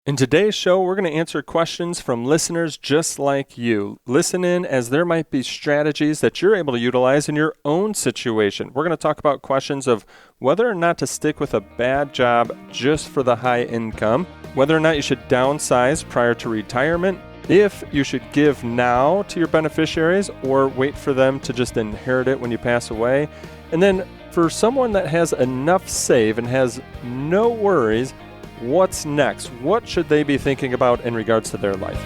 In today's show, we're going to answer questions from listeners just like you. Listen in, as there might be strategies that you're able to utilize in your own situation. We're going to talk about questions of whether or not to stick with a bad job just for the high income, whether or not you should downsize prior to retirement, if you should give now to your beneficiaries or wait for them to just inherit it when you pass away, and then for someone that has enough saved and has no worries, what's next? What should they be thinking about in regards to their life?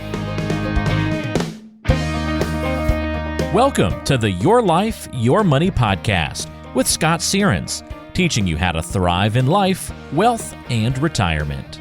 Welcome to the Your Life, Your Money podcast with Scott Searens, teaching you how to thrive in life, wealth, and retirement.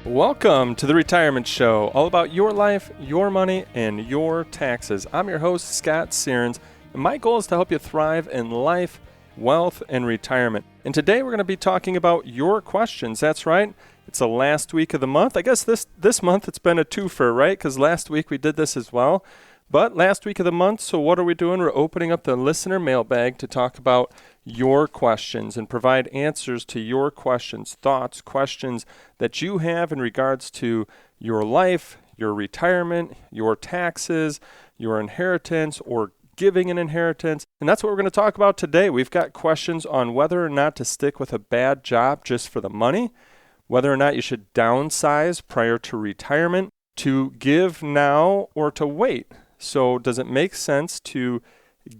Welcome to the Retirement Show, all about your life, your money, and your taxes. I'm your host, Scott Searens, and my goal is to help you thrive in life, wealth, and retirement. And today we're going to be talking about your questions. That's right. It's the last week of the month. I guess this month it's been a twofer, right? Because last week we did this as well. But last week of the month, so what are we doing? We're opening up the listener mailbag to talk about your questions and provide answers to your questions, thoughts, questions that you have in regards to your life, your retirement, your taxes, your inheritance, or giving an inheritance. And that's what we're going to talk about today. We've got questions on whether or not to stick with a bad job just for the money, whether or not you should downsize prior to retirement, to give now or to wait. So does it make sense to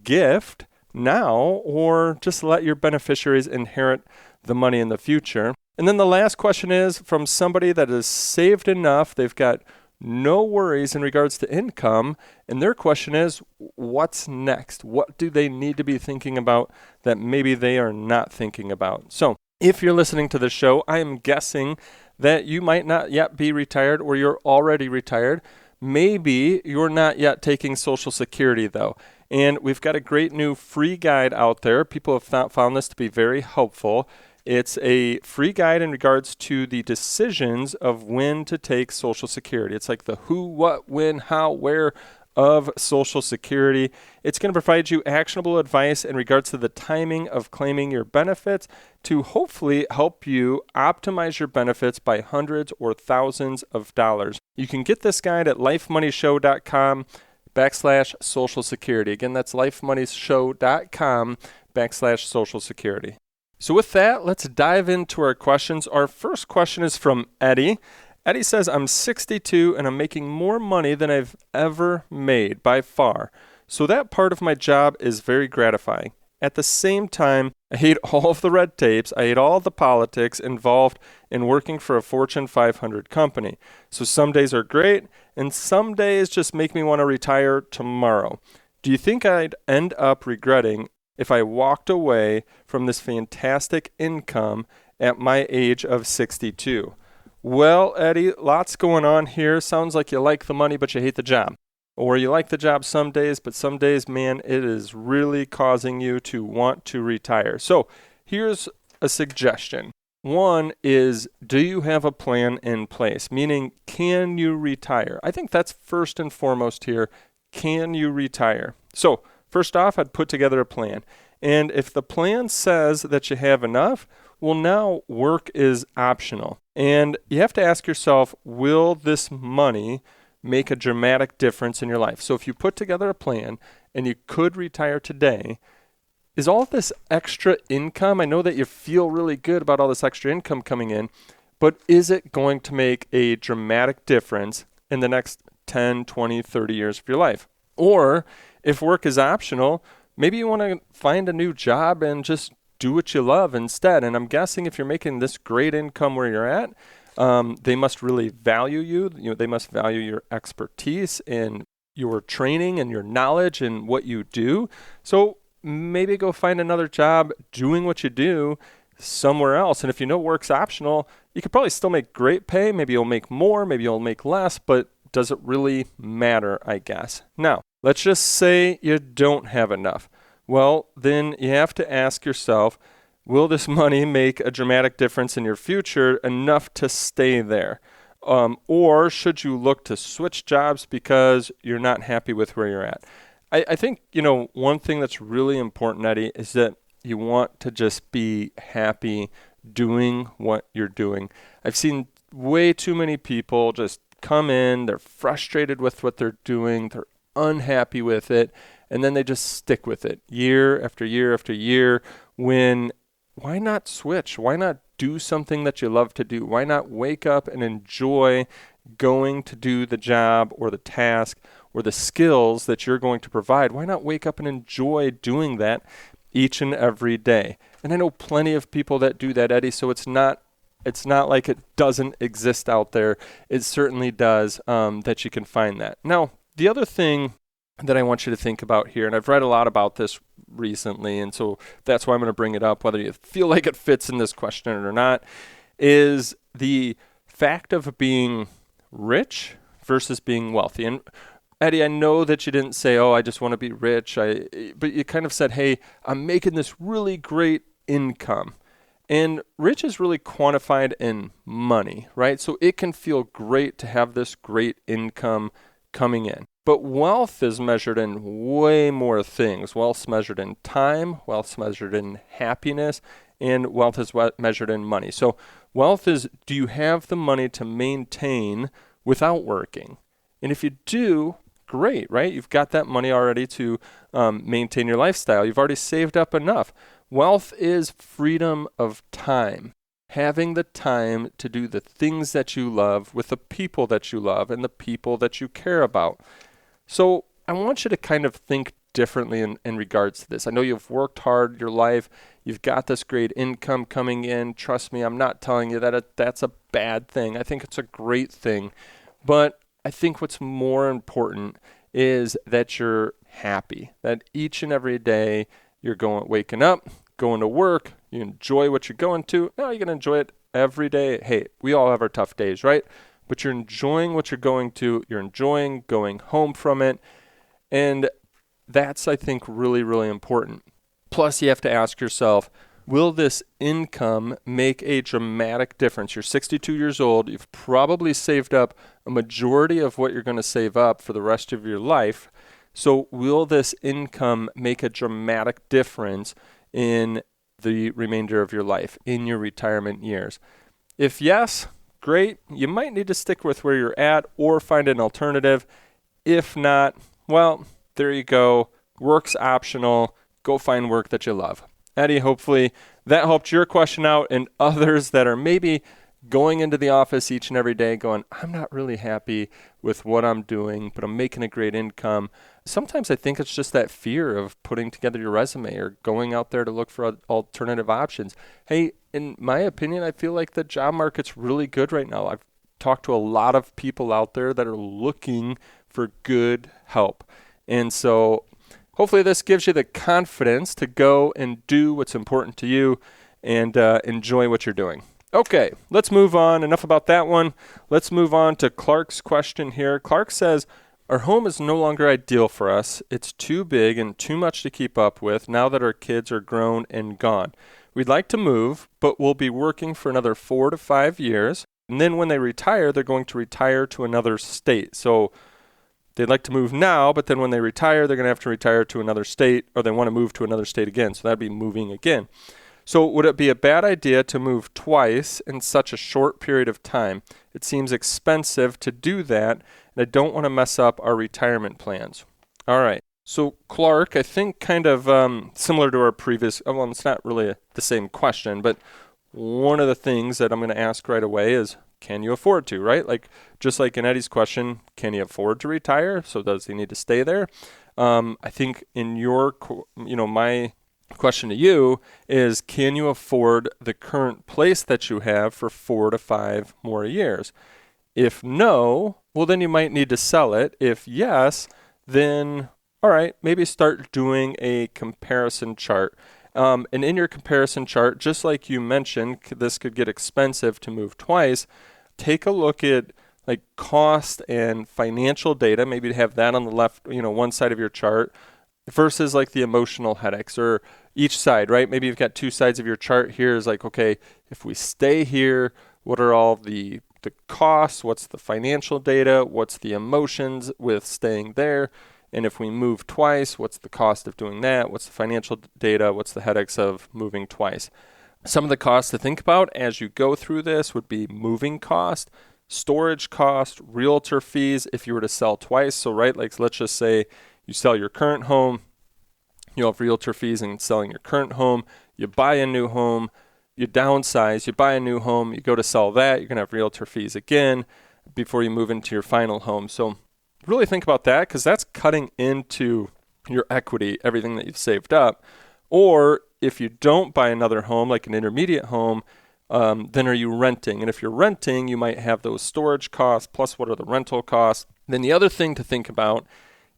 gift now or just let your beneficiaries inherit the money in the future? And then the last question is from somebody that is saved enough, they've got no worries in regards to income, and their question is, what's next? What do they need to be thinking about that maybe they are not thinking about? So if you're listening to the show, I am guessing that you might not yet be retired or you're already retired. Maybe you're not yet taking Social Security though. And we've got a great new free guide out there. People have found this to be very helpful. It's a free guide in regards to the decisions of when to take Social Security. It's like the who, what, when, how, where of Social Security. It's going to provide you actionable advice in regards to the timing of claiming your benefits to hopefully help you optimize your benefits by hundreds or thousands of dollars. You can get this guide at lifemoneyshow.com/Social Security. Again, that's lifemoneyshow.com/Social Security. So with that, let's dive into our questions. Our first question is from Eddie. Eddie says, I'm 62 and I'm making more money than I've ever made by far. So that part of my job is very gratifying. At the same time, I hate all of the red tapes. I hate all the politics involved in working for a Fortune 500 company. So some days are great and some days just make me want to retire tomorrow. Do you think I'd end up regretting if I walked away from this fantastic income at my age of 62? Well, Eddie, lots going on here. Sounds like you like the money, but you hate the job. Or you like the job some days, but some days, man, it is really causing you to want to retire. So here's a suggestion. One is, do you have a plan in place? Meaning, can you retire? I think that's first and foremost here. Can you retire? So first off, I'd put together a plan. And if the plan says that you have enough, well, now work is optional. And you have to ask yourself, will this money make a dramatic difference in your life? So if you put together a plan and you could retire today, is all of this extra income, I know that you feel really good about all this extra income coming in, but is it going to make a dramatic difference in the next 10, 20, 30 years of your life? Or if work is optional, maybe you want to find a new job and just do what you love instead. And I'm guessing if you're making this great income where you're at, they must really value you. They must value your expertise and your training and your knowledge and what you do. So maybe go find another job doing what you do somewhere else. And if you know work's optional, you could probably still make great pay. Maybe you'll make more, maybe you'll make less, but does it really matter, I guess? Now, let's just say you don't have enough. Well, then you have to ask yourself, will this money make a dramatic difference in your future enough to stay there? Or should you look to switch jobs because you're not happy with where you're at? I think, one thing that's really important, Eddie, is that you want to just be happy doing what you're doing. I've seen way too many people just come in, they're frustrated with what they're doing, they're unhappy with it, and then they just stick with it year after year after year. Why not switch? Why not do something that you love to do? Why not wake up and enjoy going to do the job or the task or the skills that you're going to provide? Why not wake up and enjoy doing that each and every day? And I know plenty of people that do that, Eddie, so it's not like it doesn't exist out there. It certainly does, that you can find that. Now, the other thing that I want you to think about here, and I've read a lot about this recently, and so that's why I'm going to bring it up, whether you feel like it fits in this question or not, is the fact of being rich versus being wealthy. And Eddie, I know that you didn't say, I just want to be rich, but you kind of said, hey, I'm making this really great income. And rich is really quantified in money, right? So it can feel great to have this great income coming in. But wealth is measured in way more things. Wealth's measured in time, wealth's measured in happiness, and wealth is measured in money. So wealth is, do you have the money to maintain without working? And if you do, great, right? You've got that money already to maintain your lifestyle. You've already saved up enough. Wealth is freedom of time. Having the time to do the things that you love with the people that you love and the people that you care about. So I want you to kind of think differently in regards to this. I know you've worked hard your life. You've got this great income coming in. Trust me, I'm not telling you that that's a bad thing. I think it's a great thing. But I think what's more important is that you're happy, that each and every day you're waking up, going to work, you enjoy what you're going to. Now you're going to enjoy it every day. Hey, we all have our tough days, right? But you're enjoying what you're going to. You're enjoying going home from it. And that's, I think, really, really important. Plus, you have to ask yourself, will this income make a dramatic difference? You're 62 years old. You've probably saved up a majority of what you're going to save up for the rest of your life. So will this income make a dramatic difference in the remainder of your life, in your retirement years? If yes, great. You might need to stick with where you're at or find an alternative. If not, well, there you go. Work's optional. Go find work that you love. Eddie, hopefully that helped your question out, and others that are maybe going into the office each and every day going, I'm not really happy with what I'm doing, but I'm making a great income. Sometimes I think it's just that fear of putting together your resume or going out there to look for alternative options. Hey, in my opinion, I feel like the job market's really good right now. I've talked to a lot of people out there that are looking for good help. And so hopefully this gives you the confidence to go and do what's important to you and enjoy what you're doing. Okay, let's move on. Enough about that one. Let's move on to Clark's question here. Clark says, our home is no longer ideal for us. It's too big and too much to keep up with now that our kids are grown and gone. We'd like to move, but we'll be working for another 4 to 5 years. And then when they retire, they're going to retire to another state. So they'd like to move now, but then when they retire, they're going to have to retire to another state, or they want to move to another state again. So that'd be moving again. So would it be a bad idea to move twice in such a short period of time? It seems expensive to do that, and I don't want to mess up our retirement plans. All right. So Clark, I think kind of similar to our previous, well, it's not really the same question, but one of the things that I'm going to ask right away is, can you afford to, right? Like, just like in Eddie's question, can he afford to retire? So does he need to stay there? I think in your, my question to you is, can you afford the current place that you have for 4 to 5 more years? If no, well, then you might need to sell it. If yes, then, all right, maybe start doing a comparison chart. And in your comparison chart, just like you mentioned, this could get expensive to move twice. Take a look at like cost and financial data, maybe have that on the left, one side of your chart, versus like the emotional headaches, or each side, right? Maybe you've got 2 sides of your chart. Here is like, okay, if we stay here, what are all the costs? What's the financial data? What's the emotions with staying there? And if we move twice, what's the cost of doing that? What's the financial data? What's the headaches of moving twice? Some of the costs to think about as you go through this would be moving cost, storage cost, realtor fees if you were to sell twice. So, right, like let's just say you sell your current home, you have realtor fees in selling your current home, you buy a new home, you downsize, you buy a new home, you go to sell that, you're going to have realtor fees again before you move into your final home. So really think about that, because that's cutting into your equity, everything that you've saved up. Or if you don't buy another home, like an intermediate home, then are you renting? And if you're renting, you might have those storage costs, plus what are the rental costs. Then the other thing to think about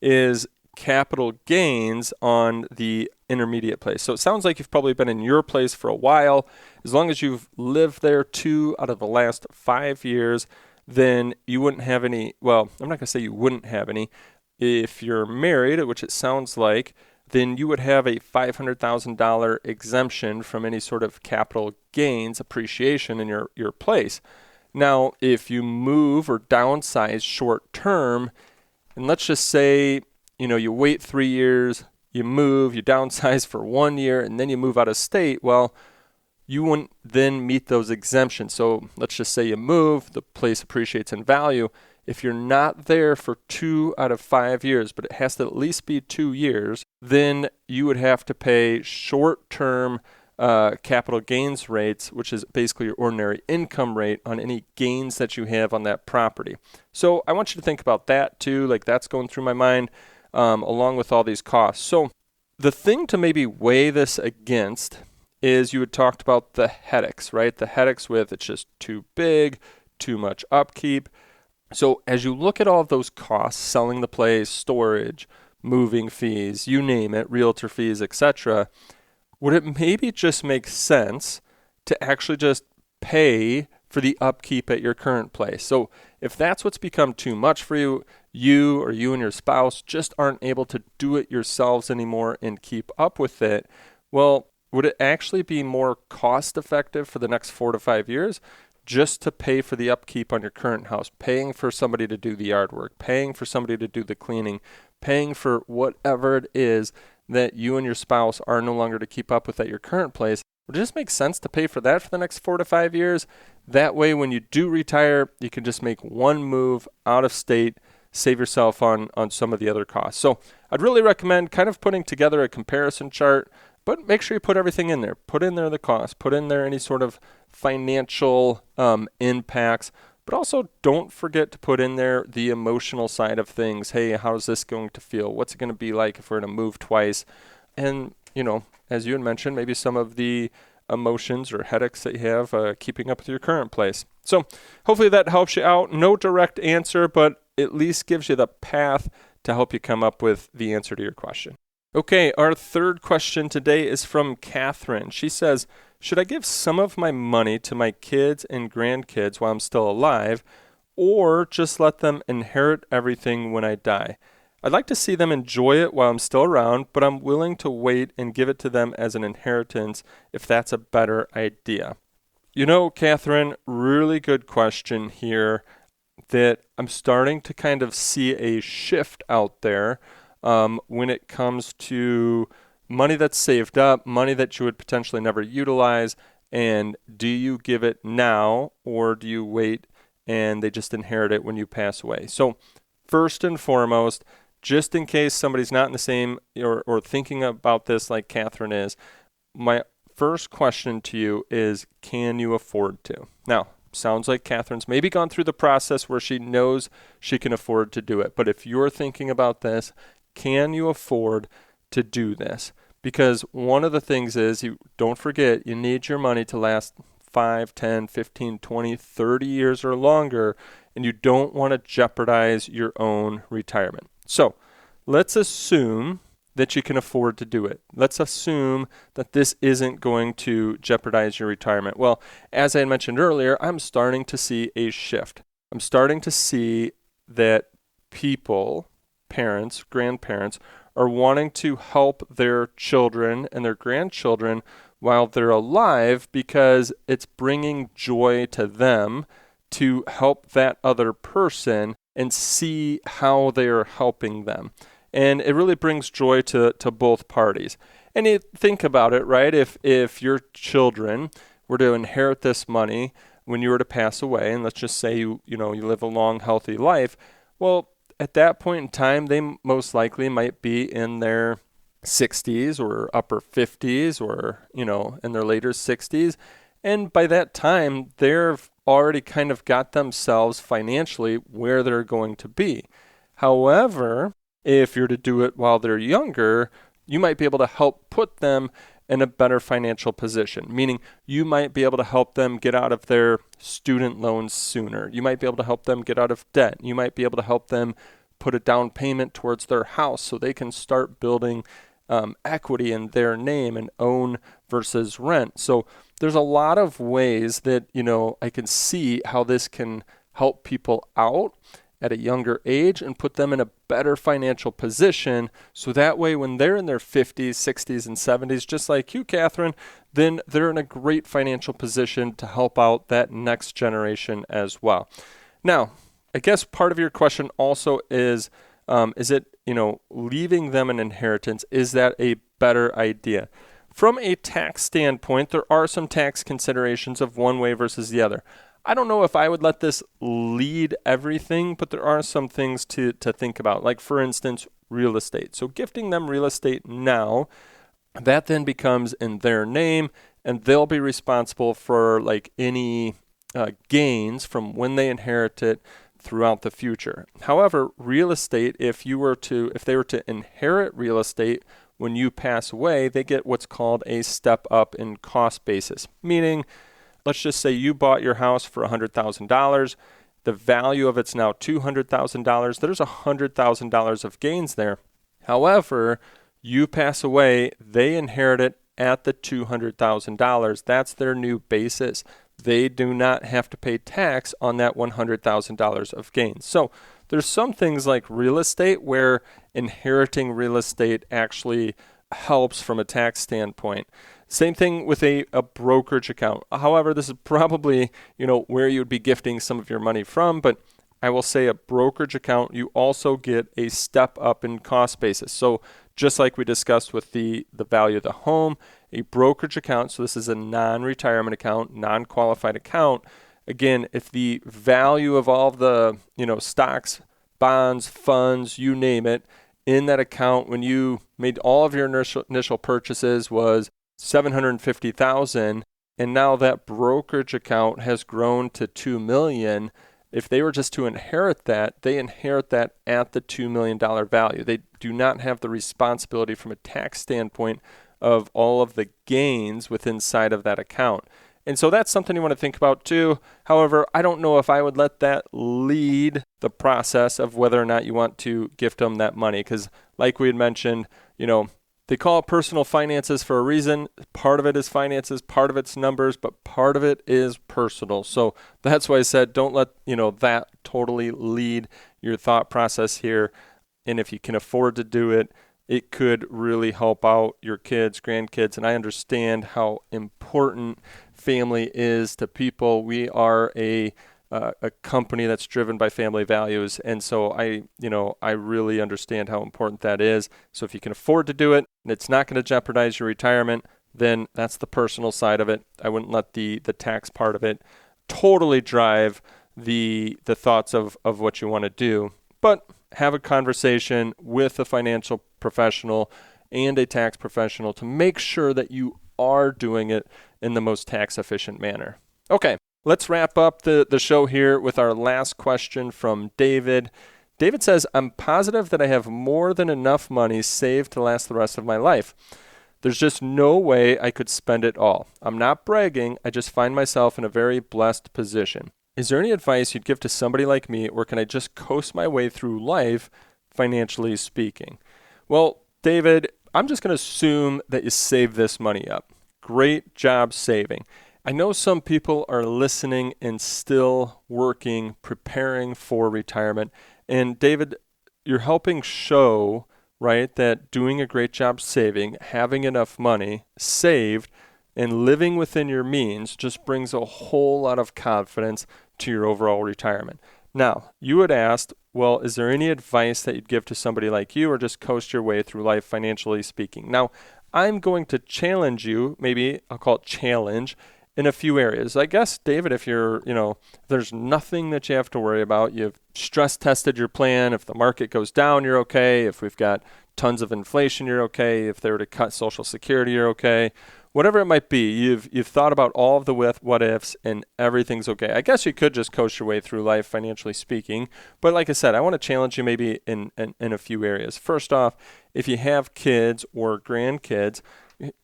is capital gains on the intermediate place. So it sounds like you've probably been in your place for a while. As long as you've lived there 2 out of the last 5 years, then you wouldn't have any. Well, I'm not going to say you wouldn't have any. If you're married, which it sounds like, then you would have a $500,000 exemption from any sort of capital gains appreciation in your place. Now, if you move or downsize short term, and let's just say, you wait 3 years, you move, you downsize for 1 year, and then you move out of state, well, you wouldn't then meet those exemptions. So let's just say you move, the place appreciates in value. If you're not there for 2 out of 5 years, but it has to at least be 2 years, then you would have to pay short-term capital gains rates, which is basically your ordinary income rate on any gains that you have on that property. So I want you to think about that too, like that's going through my mind, along with all these costs. So the thing to maybe weigh this against is you had talked about the headaches, right? The headaches with it's just too big, too much upkeep. So as you look at all of those costs, selling the place, storage, moving fees, you name it, realtor fees, etc., would it maybe just make sense to actually just pay for the upkeep at your current place? So if that's what's become too much for you, you and your spouse just aren't able to do it yourselves anymore and keep up with it, well, would it actually be more cost effective for the next 4 to 5 years just to pay for the upkeep on your current house, paying for somebody to do the yard work, paying for somebody to do the cleaning, paying for whatever it is that you and your spouse are no longer to keep up with at your current place? Would it just make sense to pay for that for the next 4 to 5 years? That way, when you do retire, you can just make one move out of state, save yourself on some of the other costs. So I'd really recommend kind of putting together a comparison chart, but make sure you put everything in there. Put in there the cost, put in there any sort of financial impacts, but also don't forget to put in there the emotional side of things. Hey, how's this going to feel? What's it going to be like if we're going to move twice? And, as you had mentioned, maybe some of the emotions or headaches that you have keeping up with your current place. So hopefully that helps you out. No direct answer, but at least gives you the path to help you come up with the answer to your question. Okay, our third question today is from Catherine. She says, should I give some of my money to my kids and grandkids while I'm still alive, or just let them inherit everything when I die? I'd like to see them enjoy it while I'm still around, but I'm willing to wait and give it to them as an inheritance if that's a better idea. Catherine, really good question here that I'm starting to kind of see a shift out there when it comes to money that's saved up, money that you would potentially never utilize, and do you give it now or do you wait and they just inherit it when you pass away? So first and foremost, just in case somebody's not in the same or thinking about this like Catherine is, my first question to you is, can you afford to? Now, sounds like Catherine's maybe gone through the process where she knows she can afford to do it. But if you're thinking about this, can you afford to do this? Because one of the things is, don't forget, you need your money to last 5, 10, 15, 20, 30 years or longer, and you don't want to jeopardize your own retirement. So let's assume that you can afford to do it. Let's assume that this isn't going to jeopardize your retirement. Well, as I mentioned earlier, I'm starting to see a shift. I'm starting to see that people, parents, grandparents, are wanting to help their children and their grandchildren while they're alive because it's bringing joy to them to help that other person and see how they are helping them. And it really brings joy to both parties. And you think about it, right? If your children were to inherit this money when you were to pass away, and let's just say you live a long, healthy life, well, at that point in time, they most likely might be in their 60s or upper 50s or, in their later 60s. And by that time, they've already kind of got themselves financially where they're going to be. However, if you're to do it while they're younger, you might be able to help put them in a better financial position, meaning you might be able to help them get out of their student loans sooner. You might be able to help them get out of debt. You might be able to help them put a down payment towards their house so they can start building equity in their name and own versus rent. So there's a lot of ways that, I can see how this can help people out at a younger age and put them in a better financial position. So that way, when they're in their 50s, 60s, and 70s, just like you, Catherine, then they're in a great financial position to help out that next generation as well. Now, I guess part of your question also is it, leaving them an inheritance, is that a better idea? From a tax standpoint, there are some tax considerations of one way versus the other. I don't know if I would let this lead everything, but there are some things to think about, like, for instance, real estate. So gifting them real estate now, that then becomes in their name, and they'll be responsible for any gains from when they inherit it throughout the future. However, real estate, if they were to inherit real estate when you pass away, they get what's called a step up in cost basis, meaning, let's just say you bought your house for $100,000. The value of it's now $200,000. There's $100,000 of gains there. However, you pass away, they inherit it at the $200,000. That's their new basis. They do not have to pay tax on that $100,000 of gains. So there's some things like real estate where inheriting real estate actually helps from a tax standpoint. Same thing with a brokerage account. However, this is probably, where you would be gifting some of your money from, but I will say a brokerage account, you also get a step up in cost basis. So just like we discussed with the value of the home, a brokerage account, so this is a non-retirement account, non-qualified account. Again, if the value of all of the, stocks, bonds, funds, you name it, in that account when you made all of your initial purchases was $750,000, and now that brokerage account has grown to $2 million. If they were just to inherit that, they inherit that at the $2 million value. They do not have the responsibility from a tax standpoint of all of the gains within inside of that account. And so that's something you want to think about too. However, I don't know if I would let that lead the process of whether or not you want to gift them that money, because like we had mentioned, they call it personal finances for a reason. Part of it is finances, part of it's numbers, but part of it is personal. So that's why I said don't let that totally lead your thought process here. And if you can afford to do it, it could really help out your kids, grandkids. And I understand how important family is to people. We are a company that's driven by family values. And so I really understand how important that is. So if you can afford to do it and it's not going to jeopardize your retirement, then that's the personal side of it. I wouldn't let the tax part of it totally drive the thoughts of what you want to do. But have a conversation with a financial professional and a tax professional to make sure that you are doing it in the most tax efficient manner. Okay. Let's wrap up the show here with our last question from David. David says, I'm positive that I have more than enough money saved to last the rest of my life. There's just no way I could spend it all. I'm not bragging. I just find myself in a very blessed position. Is there any advice you'd give to somebody like me, or can I just coast my way through life, financially speaking? Well, David, I'm just going to assume that you save this money up. Great job saving. I know some people are listening and still working, preparing for retirement. And David, you're helping show, right, that doing a great job saving, having enough money saved, and living within your means just brings a whole lot of confidence to your overall retirement. Now, you had asked, well, is there any advice that you'd give to somebody like you, or just coast your way through life financially speaking? Now, I'm going to challenge you, maybe I'll call it challenge, in a few areas. I guess, David, if there's nothing that you have to worry about, you've stress tested your plan. If the market goes down, you're okay. If we've got tons of inflation, you're okay. If they were to cut Social Security, you're okay. Whatever it might be, you've thought about all of the what ifs, and everything's okay. I guess you could just coast your way through life, financially speaking. But like I said, I want to challenge you maybe in a few areas. First off, if you have kids or grandkids,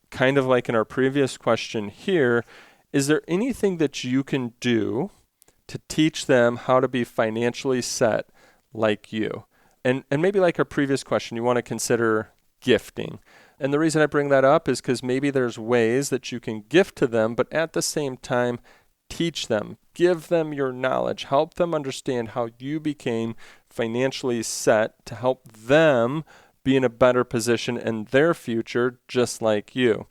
kind of like in our previous question here, is there anything that you can do to teach them how to be financially set like you? And maybe like our previous question, you want to consider gifting. And the reason I bring that up is because maybe there's ways that you can gift to them, but at the same time, teach them, give them your knowledge, help them understand how you became financially set to help them be in a better position in their future, just like you.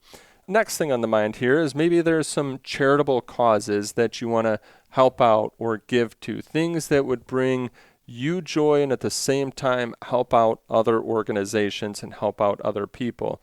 Next thing on the mind here is maybe there's some charitable causes that you want to help out or give to, things that would bring you joy and at the same time help out other organizations and help out other people.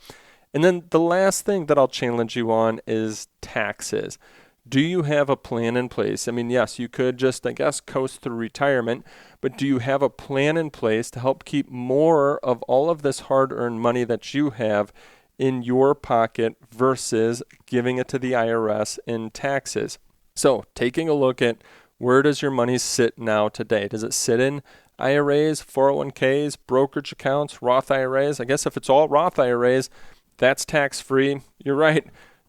And then the last thing that I'll challenge you on is taxes. Do you have a plan in place? I mean, yes, you could just, I guess, coast through retirement, but do you have a plan in place to help keep more of all of this hard-earned money that you have in your pocket versus giving it to the IRS in taxes? So taking a look at where does your money sit now today? Does it sit in IRAs, 401ks, brokerage accounts, Roth IRAs? I guess if it's all Roth IRAs, that's tax-free. You're right.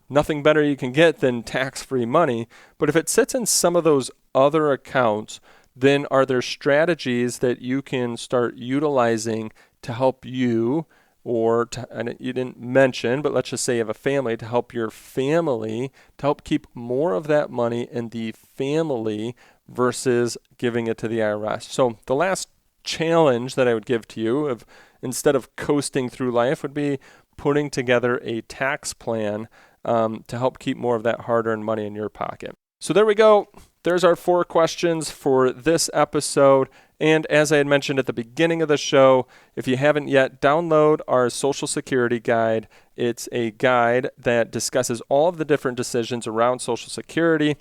Nothing better you can get than tax-free money. But if it sits in some of those other accounts, then are there strategies that you can start utilizing to help you, or and you didn't mention, but let's just say you have a family, to help your family, to help keep more of that money in the family versus giving it to the IRS. So the last challenge that I would give to you, instead of coasting through life, would be putting together a tax plan to help keep more of that hard-earned money in your pocket. So there we go. There's our 4 questions for this episode. And as I had mentioned at the beginning of the show, if you haven't yet, download our Social Security guide. It's a guide that discusses all of the different decisions around Social Security,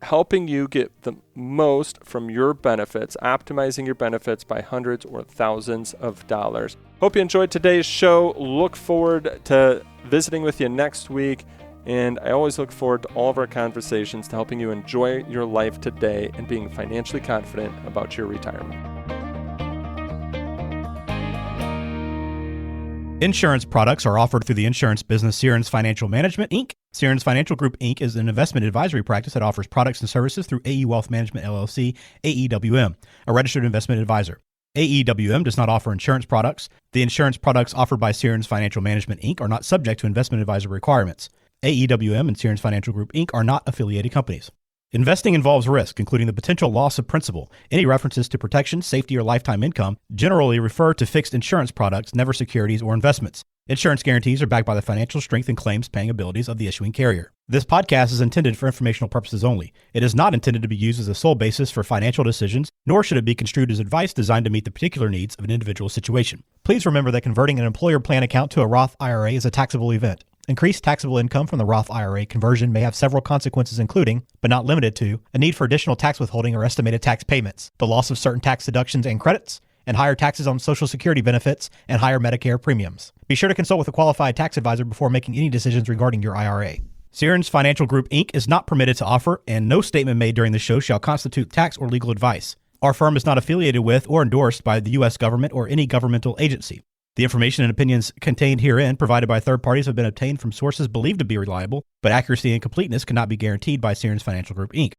helping you get the most from your benefits, optimizing your benefits by hundreds or thousands of dollars. Hope you enjoyed today's show. Look forward to visiting with you next week. And I always look forward to all of our conversations to helping you enjoy your life today and being financially confident about your retirement. Insurance products are offered through the insurance business Sierens Financial Management, Inc. Sierens Financial Group, Inc. is an investment advisory practice that offers products and services through AE Wealth Management, LLC, AEWM, a registered investment advisor. AEWM does not offer insurance products. The insurance products offered by Sierens Financial Management, Inc. are not subject to investment advisor requirements. AEWM and Sierens Financial Group, Inc. are not affiliated companies. Investing involves risk, including the potential loss of principal. Any references to protection, safety, or lifetime income generally refer to fixed insurance products, never securities or investments. Insurance guarantees are backed by the financial strength and claims-paying abilities of the issuing carrier. This podcast is intended for informational purposes only. It is not intended to be used as a sole basis for financial decisions, nor should it be construed as advice designed to meet the particular needs of an individual situation. Please remember that converting an employer plan account to a Roth IRA is a taxable event. Increased taxable income from the Roth IRA conversion may have several consequences, including, but not limited to, a need for additional tax withholding or estimated tax payments, the loss of certain tax deductions and credits, and higher taxes on Social Security benefits and higher Medicare premiums. Be sure to consult with a qualified tax advisor before making any decisions regarding your IRA. Sierens Financial Group, Inc. is not permitted to offer, and no statement made during the show shall constitute tax or legal advice. Our firm is not affiliated with or endorsed by the U.S. government or any governmental agency. The information and opinions contained herein provided by third parties have been obtained from sources believed to be reliable, but accuracy and completeness cannot be guaranteed by Sierens Financial Group, Inc.